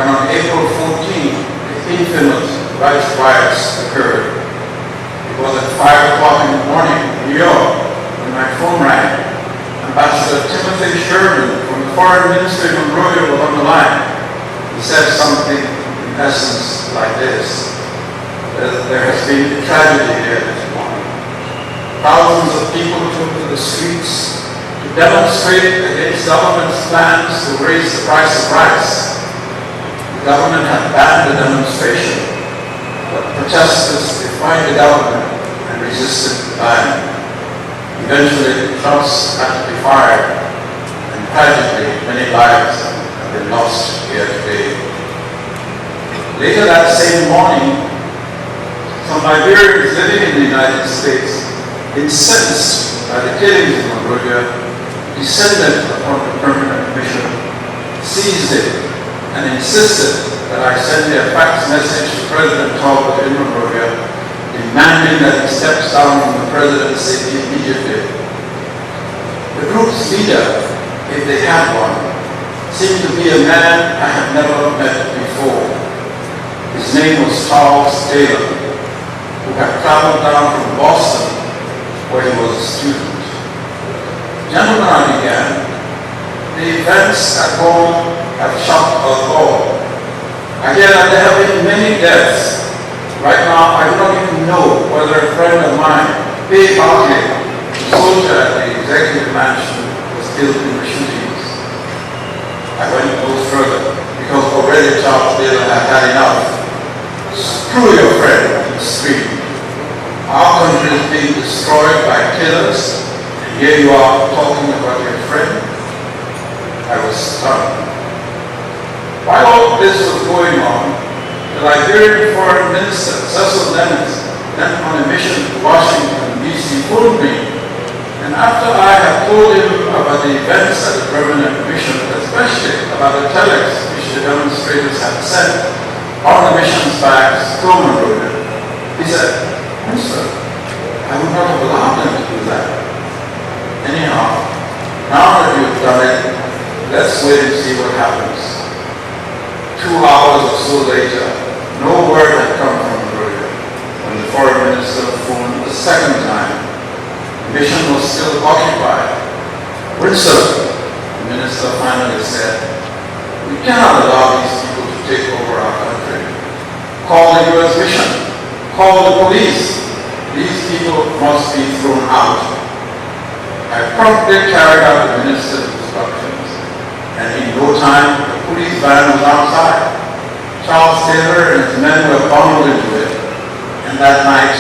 when on April 14, the infamous rights riots occurred. It was at 5 o'clock in the morning in New York when my phone rang. Ambassador Timothy Sherman from the Foreign Ministry of Monrovia was on the line. He said something in essence like this: there has been a tragedy here this morning. Thousands of people took to the streets to demonstrate against government's plans to raise the price of rice. The government had banned the demonstration, but protesters defied the government and resisted the ban. Eventually, shots had to be fired, and tragically, many lives have been lost here today. Later that same morning, some Liberians living in the United States, incensed by the killings in Monrovia, descended upon the permanent mission, seized it, and insisted that I send a fax message to President Tolbert in Monrovia, demanding that he steps down from the presidency immediately. The group's leader, if they had one, seemed to be a man I had never met before. His name was Taylor, who had traveled down from Boston, where he was a student. Gentlemen, I began, the events at home have shocked us all. I hear that there have been many deaths. Right now, I do not even know whether a friend of mine, Bay Barkley, a soldier at the executive mansion, was killed in the shootings. I went no further, because already Charles Taylor had had enough. Screw your friend, he screamed. Our country is being destroyed by killers, and here you are talking about your friend. I was stunned. While all this was going on, the Liberian Foreign Minister, Cecil Lennox, then on a mission to Washington, D.C., phoned me, and after I had told him about the events at the permanent mission, especially about the telex which the demonstrators had sent on the mission's bags to Monrovia, he said, "Winston, I would not have allowed them to do that. Anyhow, now that you've done it, let's wait and see what happens." 2 hours or so later, no word had come from Monrovia when the foreign minister phoned the second time. The mission was still occupied. "Winston," the minister finally said, "we cannot allow these people to take over our country. Call the U.S. mission. Call the police. These people must be thrown out." I promptly carried out the minister's instructions, and in no time, the police van was outside. Charles Taylor and his men were bundled into it, and that night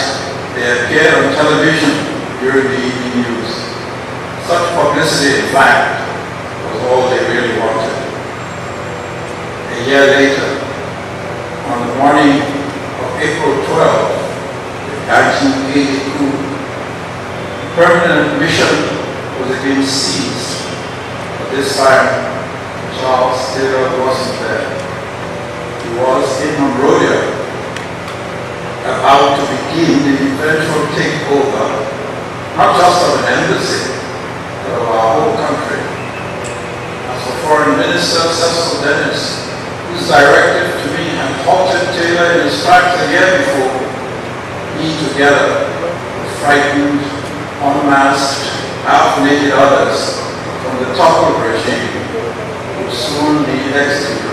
they appeared on television during the evening news. Such publicity, in fact, was all they really wanted. A year later, on the morning of April 12, 1982, the permanent mission was again seized, but this time Charles Taylor wasn't there. He was in Monrovia, about to begin the eventual takeover, not just of an embassy, but of our whole country. As for Foreign Minister Cecil Lennox, whose directive to me had halted Taylor in his tracks a year before, he together with frightened, unmasked, half-naked others from the toppled regime would soon be executed.